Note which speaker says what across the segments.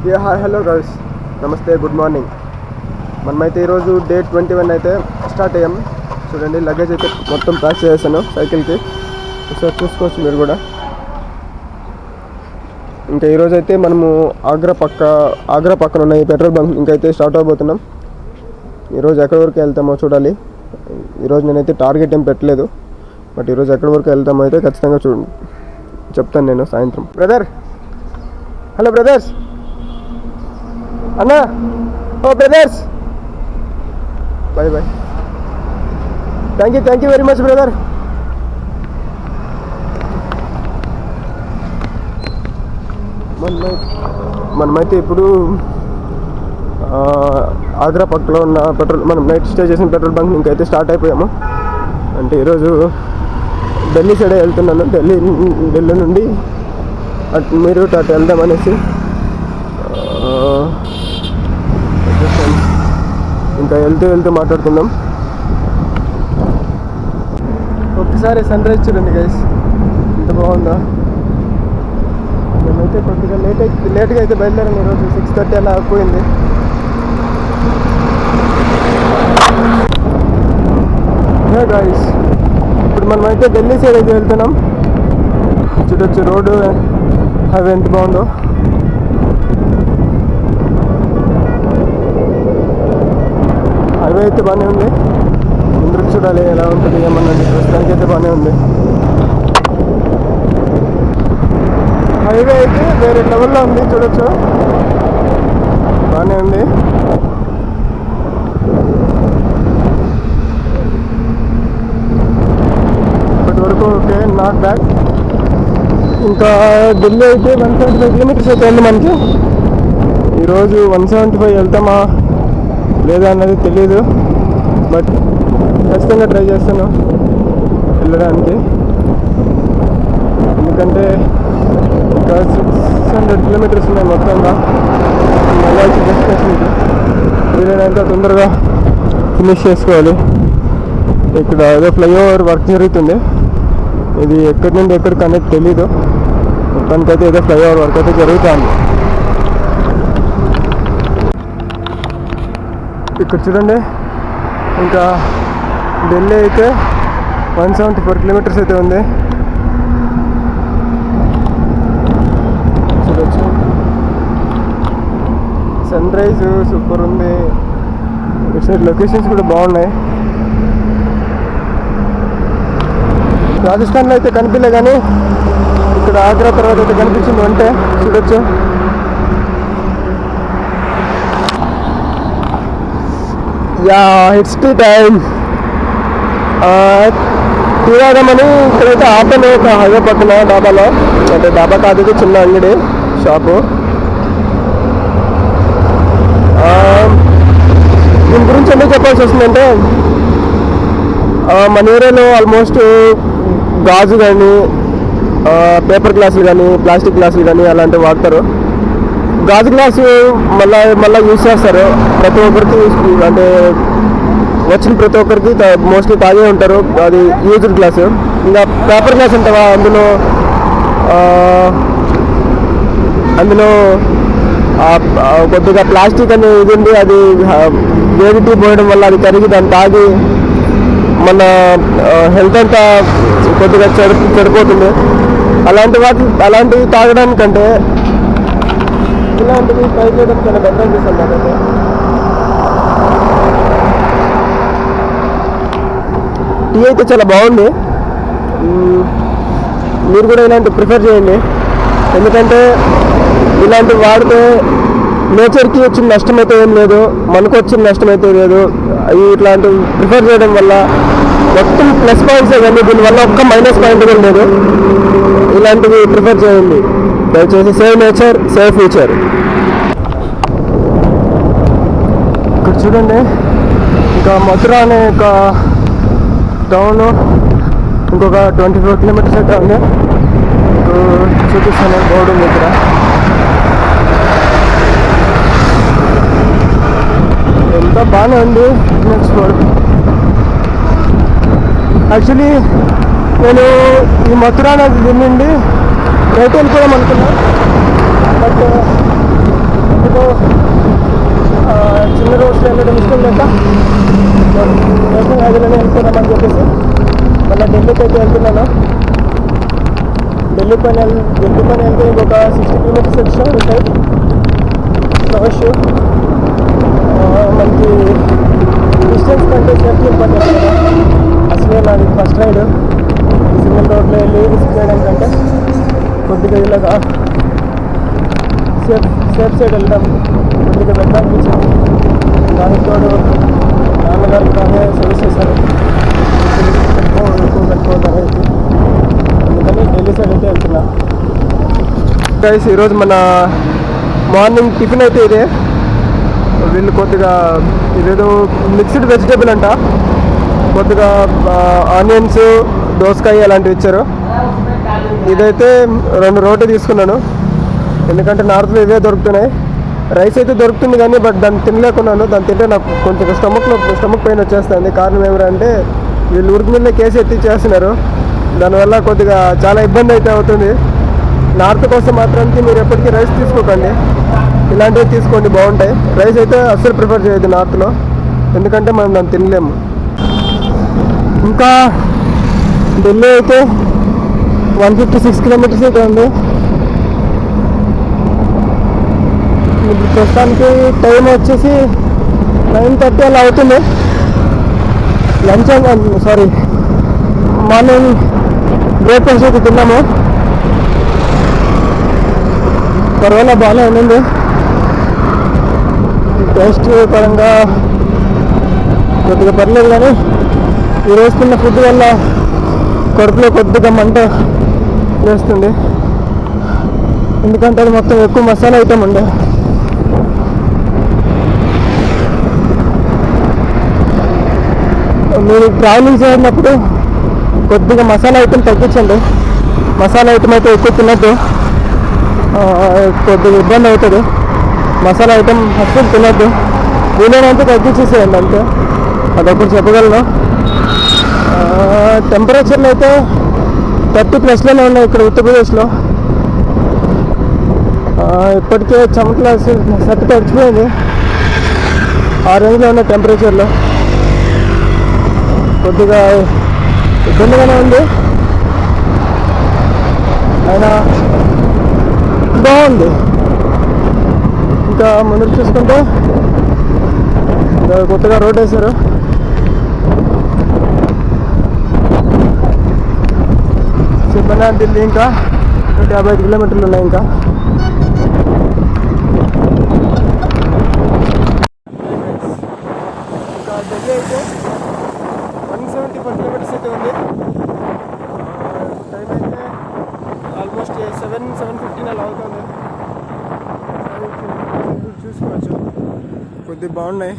Speaker 1: Hi hello guys, నమస్తే, good morning. మనమైతే ఈరోజు డే 21 అయితే స్టార్ట్ అయ్యాం. చూడండి, లగేజ్ అయితే మొత్తం ప్యాక్ చేసాను సైకిల్కి. ఒకసారి చూసుకోవచ్చు మీరు కూడా. ఇంకా ఈరోజు అయితే మనము ఆగ్రా పక్కన ఉన్న ఈ పెట్రోల్ బంక్ ఇంకైతే స్టార్ట్ అవబోతున్నాం. ఈరోజు ఎక్కడి వరకు వెళ్తామో చూడాలి. ఈరోజు నేనైతే టార్గెట్ ఏం పెట్టలేదు, బట్ ఈరోజు ఎక్కడి వరకు వెళ్తామో అయితే ఖచ్చితంగా చెప్తాను నేను సాయంత్రం. బ్రదర్, హలో బ్రదర్స్, అన్నా, ఓ brothers, bye bye. Thank you very much brother. మనమైతే ఇప్పుడు ఆగ్రా పక్కలో ఉన్న మనం నైట్ స్టే చేసిన పెట్రోల్ బంక్ ఇంకైతే స్టార్ట్ అయిపోయాము. అంటే ఈరోజు ఢిల్లీ సైడే వెళ్తున్నాను. ఢిల్లీ నుండి మీరు అటు వెళ్దామనేసి ఇంకా వెళ్తూ మాట్లాడుకుందాం. ఒకసారి సన్ రైజ్ చూడండి గైస్, ఎంత బాగుందో. మేమైతే కొద్దిగా లేట్గా అయితే బయలుదేరాను. ఈరోజు 6:30 అలా అయిపోయింది. గైస్, ఇప్పుడు మనమైతే ఢిల్లీ సైడ్ అయితే వెళ్తున్నాం. చూడొచ్చు రోడ్డు హైవే ఎంత బాగుందో. హైవే అయితే బాగానే ఉంది. ముందుకు చూడాలి ఎలా ఉంటుంది ఏమన్నది. ప్రస్తుతానికి అయితే బాగానే ఉంది. హైవే అయితే వేరే లెవెల్లో ఉంది, చూడొచ్చు, బాగానే ఉంది. ఇప్పటి వరకు ఓకే, నాట్ బ్యాడ్. ఇంకా ఢిల్లీ అయితే 175 కిలోమీటర్స్ అయితే ఉంది మనకి. ఈరోజు 175 వెళ్తామా లేదా అన్నది తెలీదు, బట్ ఖచ్చితంగా ట్రై చేస్తాను వెళ్ళడానికి. ఎందుకంటే ఇంకా 600 కిలోమీటర్స్ ఉన్నాయి మొత్తంగా వెళ్ళాల్సిన డెస్టినేషన్కి. వీలైనంత తొందరగా ఫినిష్ చేసుకోవాలి. ఇక్కడ ఏదో ఫ్లైఓవర్ వర్క్ జరుగుతుంది. ఇది ఎక్కడి నుండి ఎక్కడికి అనేది తెలీదు. మొత్తానికైతే ఏదో ఫ్లైఓవర్ వర్క్ అయితే జరుగుతుంది. ఇక్కడ చూడండి, ఇంకా ఢిల్లీ అయితే 174 కిలోమీటర్స్ అయితే ఉంది. చూడొచ్చు, సన్ రైజ్ సూపర్ ఉంది. ఇటు సైడ్ లొకేషన్స్ కూడా బాగున్నాయి. రాజస్థాన్లో అయితే కనిపించలే, కానీ ఇక్కడ ఆగ్రా తర్వాత అయితే కనిపించింది అంటే చూడొచ్చు. Yeah, it's tea time. తీరాదమని ఇక్కడైతే ఆపాను ఒక హైవే పక్కన డాబాలో. అంటే డాబా కాదు, చిన్న అంగడి షాపు. దీని గురించి ఎందుకు చెప్పాల్సి వస్తుందంటే, మన ఏరియాలో ఆల్మోస్ట్ గాజు కానీ పేపర్ గ్లాసులు కానీ ప్లాస్టిక్ గ్లాసులు కానీ అలాంటివి వాడతారు. గాజు గ్లాసు మళ్ళీ యూజ్ చేస్తారు ప్రతి ఒక్కరికి. అంటే వచ్చిన ప్రతి ఒక్కరికి మోస్ట్లీ తాగే ఉంటారు. అది యూజ్డ్ గ్లాసు. ఇంకా పేపర్ గ్లాస్ అంటావా, అందులో కొద్దిగా ప్లాస్టిక్ అని ఇది ఉంది. అది వేడిటీ పోయడం వల్ల అది కరిగి దాన్ని తాగి మన హెల్త్ అంతా కొద్దిగా చెడిపోతుంది. అలాంటివి తాగడానికంటే ఇలాంటివి ట్రై చేయడం చాలా బెటర్ అనిపిస్తుంది నాకైతే. టీ అయితే చాలా బాగుంది. మీరు కూడా ఇలాంటివి ప్రిఫర్ చేయండి. ఎందుకంటే ఇలాంటివి వాడితే నేచర్కి వచ్చిన నష్టం అయితే ఏం లేదు, మనకు వచ్చిన నష్టం అయితే లేదు. ఇట్లాంటివి ప్రిఫర్ చేయడం వల్ల మొత్తం ప్లస్ పాయింట్స్ కానీ, దీనివల్ల ఒక్క మైనస్ పాయింట్ కూడా లేదు. ఇలాంటివి ప్రిఫర్ చేయండి దయచేసి. Save nature, save future. ఇక్కడ చూడండి, ఇంకా మథుర అనే ఒక టౌన్ ఇంకొక 24 కిలోమీటర్స్ అయితే ఉంది. చూపిస్తాను బోర్డు దగ్గర. ఎంత బాగానే ఉంది నెక్స్ట్ బోర్డు. యాక్చువల్లీ నేను ఈ మథురా నది నుండి రైట్ వెళ్ళిపోదాం అనుకున్నా, బట్ తర్వాత నేషనల్ హైవేలోనే వెళ్తున్నామని చెప్పేసి మళ్ళీ ఢిల్లీకి అయితే వెళ్తున్నాను. ఢిల్లీ పైన వెళ్తే ఇంకొక 60 కిలోమీటర్స్ ఎక్స్ట్రా ఉంటాయి. No issue. మనకి డిస్టెన్స్ కంటే సేఫ్టీ ఇంపార్టెంట్ కదా. అసలే నాది ఫస్ట్ రైడ్. సింగిల్ రోడ్లో వెళ్ళి రిస్క్ చేయడం కంటే కొద్దిగా ఇలాగా సేఫ్ సైడ్ వెళ్ళడం కొద్దిగా బెటర్ అనిపించింది. దానికి తోడు నాన్నగారు కూడా అదే సజెస్ట్ చేశారు, ఎక్కువ పెట్టుకోవద్దని అయితే. అందుకని ఢిల్లీ సైడ్ అయితే వెళ్తున్నా. గైస్ ఈరోజు మన మార్నింగ్ టిఫిన్ అయితే ఇదే. వీళ్ళు కొద్దిగా ఇదేదో మిక్స్డ్ వెజిటేబుల్ అంట, కొద్దిగా ఆనియన్స్, దోసకాయ అలాంటివి ఇచ్చారు. ఇదైతే 2 రోటీ తీసుకున్నాను, ఎందుకంటే నార్త్లో ఇవే దొరుకుతున్నాయి. రైస్ అయితే దొరుకుతుంది కానీ బట్ దాన్ని తినలేకున్నాను. దాన్ని తింటే నాకు కొంచెం స్టమక్ పెయిన్ వచ్చేస్తుంది. కారణం ఏమిటంటే వీళ్ళు ఉరికి మీద కేసు ఎత్తిచ్చేస్తున్నారు. దానివల్ల కొద్దిగా చాలా ఇబ్బంది అయితే అవుతుంది. నార్త్ కోసం మాత్రానికి మీరు ఎప్పటికీ రైస్ తీసుకోకండి, ఇలాంటివి తీసుకోండి, బాగుంటాయి. రైస్ అయితే అస్సలు ప్రిఫర్ చేయొద్దు నార్త్లో, ఎందుకంటే మనం దాన్ని తినలేము. ఇంకా ఢిల్లీ అయితే 156 కిలోమీటర్స్ అయితే ఉంది. ఇప్పుడు ప్రస్తుతానికి టైం వచ్చేసి 9:30 అలా అవుతుంది. మార్నింగ్ బ్రేక్ఫాస్ట్ అయితే తిన్నాము, పర్వాలేదు బాగానే ఉండింది. టేస్ట్ పరంగా కొద్దిగా పర్లేదు, కానీ ఈరోజు తిన్న ఫుడ్ వల్ల కడుపులో కొద్దిగా మంట వేస్తుంది. ఎందుకంటే అది మొత్తం ఎక్కువ మసాలా ఐటమ్ ఉండే. మీరు ట్రావెలింగ్ చేసినప్పుడు కొద్దిగా మసాలా ఐటమ్ తగ్గించండి. మసాలా ఐటమ్ అయితే ఎక్కువ తినద్దు, కొద్దిగా ఇబ్బంది అవుతుంది. మసాలా ఐటమ్ అస్సలు తినద్దు, వీలైనంత తగ్గించేసేయండి అంతే. అదొకటి చెప్పగలను. టెంపరేచర్లు అయితే 30+ ఉన్నాయి ఇక్కడ ఉత్తరప్రదేశ్లో. ఇప్పటికే చెమటలు సత్తి తడిచిపోయింది ఆ రేంజ్లో ఉన్న టెంపరేచర్లో. కొద్దిగా ఇబ్బందిగానే ఉంది, అయినా బాగుంది. ఇంకా ముందుకు చూసుకుంటే కొత్తగా రోడ్ వేశారు. చెప్పిన ఢిల్లీ ఇంకా 155 కిలోమీటర్లు ఉన్నాయి. ఇంకా ఢిల్లీ అయితే 174 కిలోమీటర్స్ అయితే ఉంది. టైం అయితే ఆల్మోస్ట్ 7:15 అలా అవుతుంది. చూసుకోవచ్చు, కొద్దిగా బాగున్నాయి.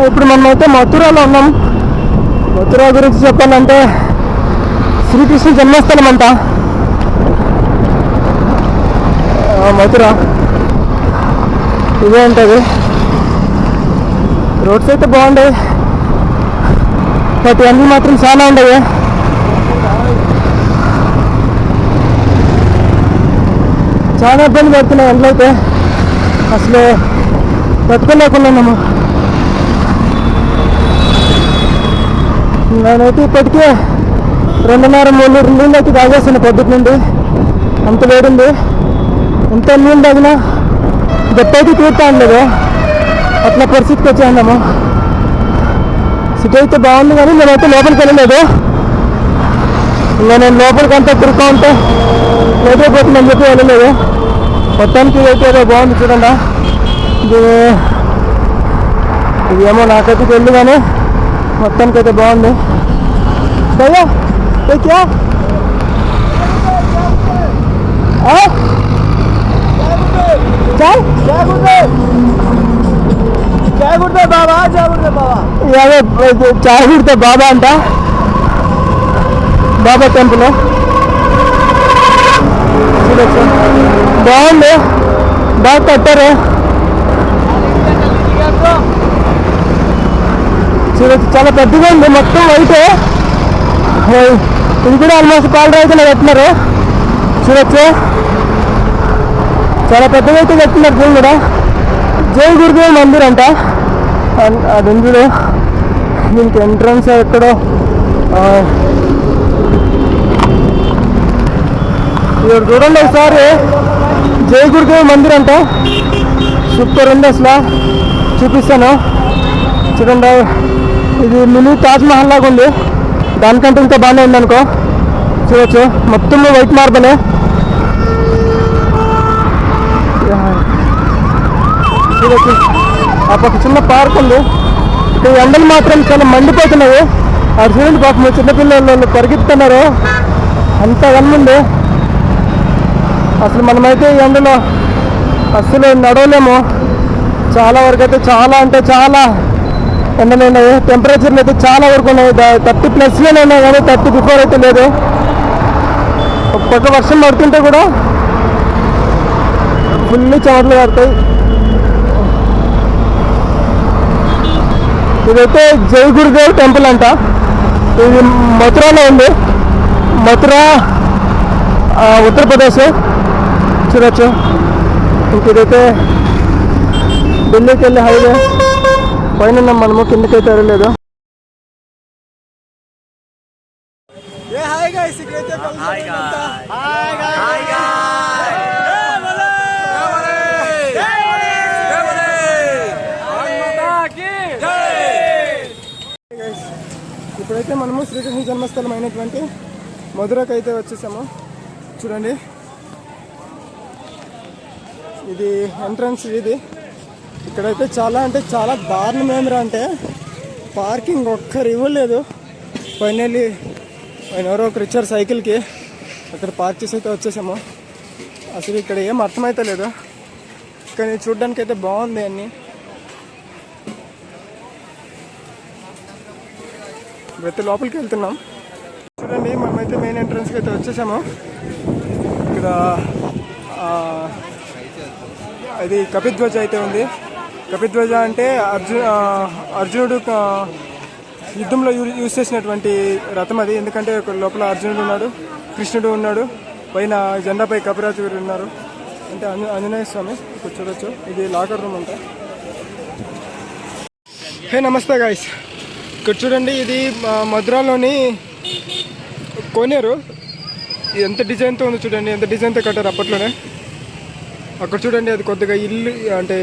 Speaker 1: ఇప్పుడు మనమైతే మథురాలో ఉన్నాం. మథురా గురించి చెప్పాలంటే శ్రీకృష్ణ జన్మస్థలం అంట మథురా. ఇదే ఉంటుంది. రోడ్స్ అయితే బాగుంటాయి, బట్ అన్నీ మాత్రం చాలా ఉండవు. చాలా ఇబ్బంది పడుతున్నాయి ఎండలో అయితే, అసలు బతుకోలేకున్నాము. నేనైతే ఇప్పటికే 2.5-3 లీటర్ల నీళ్ళు అయితే తాగేస్తాను పొద్దుటి నుండి. అంత వేడింది. ఎంత నీళ్ళు తాగినా గట్టయితే తీరుతా ఉండలేదు, అట్లా పరిస్థితికి వచ్చేసాము. సిటీ అయితే బాగుంది, కానీ నేనైతే లోపలికి వెళ్ళలేదు. ఇంకా నేను లోపలికి అంతా తిరుగుతూ ఉంటే లేకపోతుందని చెప్పి వెళ్ళలేదు. మొత్తానికి అయితే ఏదో బాగుంది చూడండి. ఇది ఏమో నాకైతే తెలియదు, కానీ మొత్తానికి అయితే బాగుంది. భయ్యా క్యా చాయ్ కుడితే బాబా చాయ్ కుడితే బాబా అంట. బాబా టెంపుల్ చూడొచ్చు, బాగుంది, బాగా కట్టారు. చూడొచ్చు, చాలా పెద్దగా ఉంది, మొత్తం వైట్. ఇది కూడా ఆల్మోస్ట్ పాలరాయితేనే కట్టినారు. చూడొచ్చు, చాలా పెద్దగా అయితే కట్టినారు. దీన్ని కూడా జై గురుదేవ్ మందిర్ అంట. అది ఉంది, దీనికి ఎంట్రన్స్ ఎక్కడో. ఇక్కడ చూడండి ఒకసారి, జై గురుదేవ్ మందిర్ అంట. సూపర్ ఉంది అసలు, చూపిస్తాను చూడండి. ఇది మినీ తాజ్మహల్ లాగా ఉంది, దానికంటే ఇంకా బాగానే ఉంది అనుకో. చూడొచ్చు, మొత్తం వైట్ మార్బలే. చూడొచ్చు, ఆ పక్క చిన్న పార్క్ ఉంది. ఇక్కడ ఎండలు మాత్రం చాలా మండిపోతున్నాయి. ఆ చూడండి పాపం చిన్నపిల్లలు పరిగెత్తుతున్నారు, అంత ఉంది. అసలు మనమైతే ఈ ఎండలో అసలు నడవలేము. చాలా వరకు అయితే చాలా అంటే చాలా ఎండలు ఉన్నాయి. టెంపరేచర్లు అయితే చాలా వరకు ఉన్నాయి, 30+ ఉన్నాయి కానీ 30 బిఫోర్ అయితే లేదు. ఒక పక్క వర్షం పడుతుంటే కూడా ఫుల్ చెమటలు పడతాయి. ఇదైతే జై గురుదేవ్ టెంపుల్ అంట. ఇది మథురాలో ఉంది, మథురా ఉత్తరప్రదేశ్. చూడొచ్చు, ఇంక ఇదైతే ఢిల్లీకి వెళ్ళే హైవే పైన మనము, కిందకైతే వెళ్ళలేదు. ఇప్పుడైతే మనము శ్రీకృష్ణ జన్మస్థలం అయినటువంటి మధురకు అయితే వచ్చేసాము. చూడండి, ఇది ఎంట్రన్స్. ఇది ఇక్కడైతే చాలా అంటే చాలా దారుణమేమిరా అంటే పార్కింగ్ ఒక్కరు ఇవ్వలేదు. ఫైనల్లీ ఎవరో ఒకరు ఇచ్చారు సైకిల్కి, అక్కడ పార్క్ చేసి అయితే వచ్చేసాము. అసలు ఇక్కడ ఏం అర్థమైతే లేదు, కానీ చూడ్డానికి అయితే బాగుంది అన్నీ. ఇప్పుడైతే లోపలికి వెళ్తున్నాం. చూడండి, మనమైతే మెయిన్ ఎంట్రన్స్కి అయితే వచ్చేసాము. ఇక్కడ అది కపిధ్వజ అయితే ఉంది. కపిధ్వజ అంటే అర్జునుడు యుద్ధంలో యూజ్ చేసినటువంటి రథం అది. ఎందుకంటే లోపల అర్జునుడు ఉన్నాడు, కృష్ణుడు ఉన్నాడు, పైన జెండాపై కపిరాజు గారు ఉన్నారు. అంటే ఆంజనేయ స్వామి. ఇప్పుడు చూడొచ్చు, ఇది లాకర్ రూమ్ అంట. హే నమస్తే గాయ్స్, ఇక్కడ చూడండి, ఇది మధురాలోని కోనేరు. ఇది ఎంత డిజైన్తో ఉందో చూడండి, ఎంత డిజైన్తో కట్టారు అప్పట్లోనే. అక్కడ చూడండి, అది కొద్దిగా ఇల్లు అంటే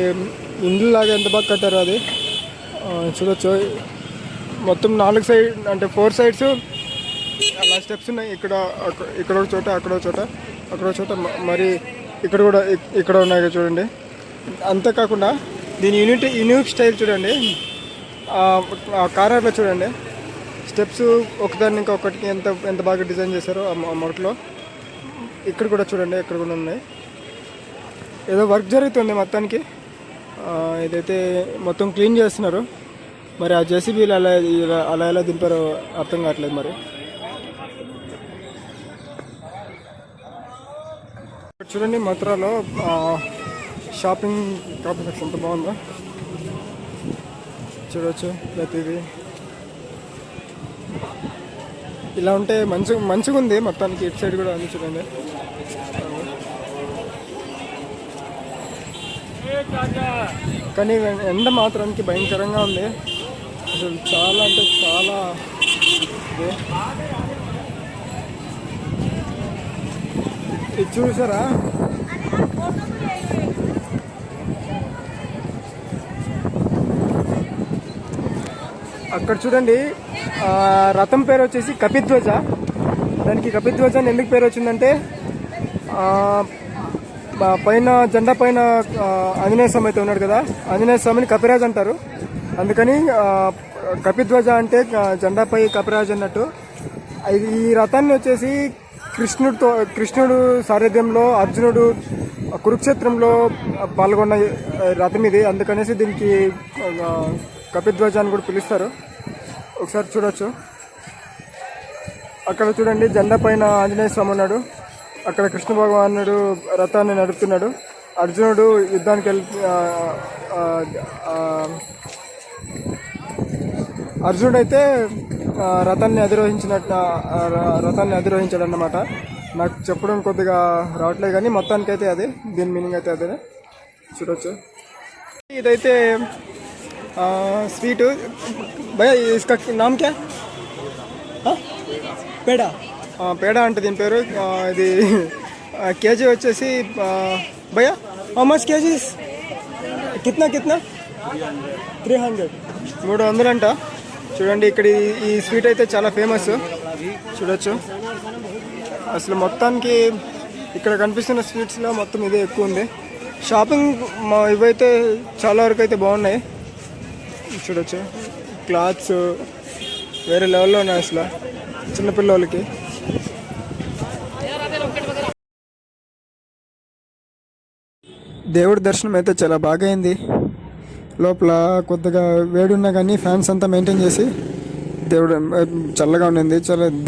Speaker 1: ఇండ్లు లాగా ఎంత బాగా కట్టారు అది. చూడొచ్చు, మొత్తం 4 సైడ్ అంటే 4 సైడ్స్ అలా స్టెప్స్ ఉన్నాయి. ఇక్కడ ఒక చోట, అక్కడ ఒక చోట, అక్కడ ఒక చోట, మరి ఇక్కడ కూడా ఇక్కడ ఉన్నాయి చూడండి. అంతేకాకుండా దీని యూనిక్ స్టైల్ చూడండి. కారార్లో చూడండి, స్టెప్స్ ఒకదాన్ని ఇంకొకటికి ఎంత బాగా డిజైన్ చేశారో ఆ మొదట్లో. ఇక్కడ కూడా చూడండి, ఇక్కడ కూడా ఉన్నాయి. ఏదో వర్క్ జరుగుతుంది మొత్తానికి. ఇదైతే మొత్తం క్లీన్ చేస్తున్నారు. మరి ఆ జేసీబీలు అలా ఎలా దింపారో అర్థం కావట్లేదు. మరి చూడండి, మథురాలో షాపింగ్ కాంప్లెక్స్ ఎంత బాగుందో చూడవచ్చు. ప్రతిదీ ఇలా ఉంటే మంచిగా ఉంది మొత్తానికి. ఇటు సైడ్ కూడా ఉంది చూడండి. కానీ ఎండ మాత్రానికి భయంకరంగా ఉంది అసలు, చాలా అంటే చాలా. ఇది చూసారా, అక్కడ చూడండి, రథం పేరు వచ్చేసి కపిధ్వజ. దానికి కపిధ్వజ అని ఎందుకు పేరు వచ్చిందంటే పైన జెండా పైన ఆంజనేయ స్వామి అయితే ఉన్నాడు కదా, ఆంజనేయ స్వామిని కపిరాజ్ అంటారు. అందుకని కపిధ్వజ అంటే జెండాపై కపిరాజ్ అన్నట్టు. ఈ రథాన్ని వచ్చేసి కృష్ణుడు సారథ్యంలో అర్జునుడు కురుక్షేత్రంలో పాల్గొన్న రథం ఇది. అందుకనేసి దీనికి కపిధ్వజ అని కూడా పిలుస్తారు. ఒకసారి చూడొచ్చు. అక్కడ చూడండి జెండా పైన ఆంజనేయ స్వామి ఉన్నాడు. అక్కడ కృష్ణ భగవానుడు రథాన్ని నడుపుతున్నాడు. అర్జునుడు యుద్ధానికి అర్జునుడు అయితే రథాన్ని అధిరోహించాడు అన్నమాట. నాకు చెప్పడం కొద్దిగా రావట్లేదు కానీ మొత్తానికైతే అదే, దీని మీనింగ్ అయితే అదే. చూడొచ్చు. ఇదైతే స్వీటు. భయ ఇస్కా నామ్ క్యా? పేడా. పేడా అంటే దీని పేరు. ఇది కేజీ వచ్చేసి భయ హౌ మచ్ కేజీస్? కిత్నా 300. 300 అంట. చూడండి ఇక్కడ ఈ స్వీట్ అయితే చాలా ఫేమస్. చూడొచ్చు. అసలు మొత్తానికి ఇక్కడ కనిపిస్తున్న స్వీట్స్లో మొత్తం ఇదే ఎక్కువ ఉంది. షాపింగ్ ఇవైతే చాలా వరకు అయితే బాగున్నాయి. చూడొచ్చు. క్లాత్స్ వేరే లెవెల్లో ఉన్నాయి అసలు చిన్నపిల్లలకి. దేవుడి దర్శనం అయితే చాలా బాగా అయింది. లోపల కొద్దిగా వేడి ఉన్నా కానీ ఫ్యాన్స్ అంతా మెయింటైన్ చేసి దేవుడు చల్లగా ఉండింది.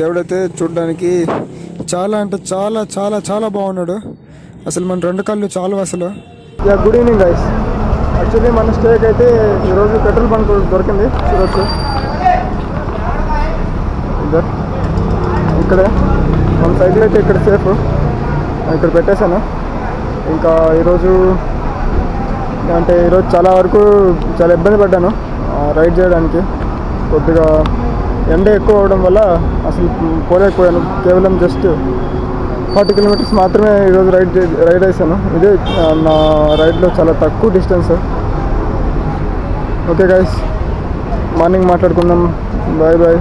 Speaker 1: దేవుడైతే చూడడానికి చాలా అంటే చాలా చాలా చాలా బాగున్నాడు. అసలు మన 2 కళ్ళు చాలు అసలు. Good evening guys. యాక్చువల్లీ మన స్టేకి అయితే ఈరోజు పెట్రోల్ బంక్ దొరికింది. చూడొచ్చు. ఇక్కడే మన సైకిల్ అయితే ఇక్కడ సేఫ్, ఇక్కడ పెట్టేశాను. ఇంకా ఈరోజు చాలా వరకు చాలా ఇబ్బంది పడ్డాను రైడ్ చేయడానికి. కొద్దిగా ఎండ ఎక్కువ అవడం వల్ల అసలు పోలేకపోయాను. కేవలం జస్ట్ 40 కిలోమీటర్స్ మాత్రమే ఈరోజు రైడ్ వేసాను. ఇదే నా రైడ్లో చాలా తక్కువ డిస్టెన్స్. ఓకే గైస్, మార్నింగ్ మాట్లాడుకుందాం. Bye bye.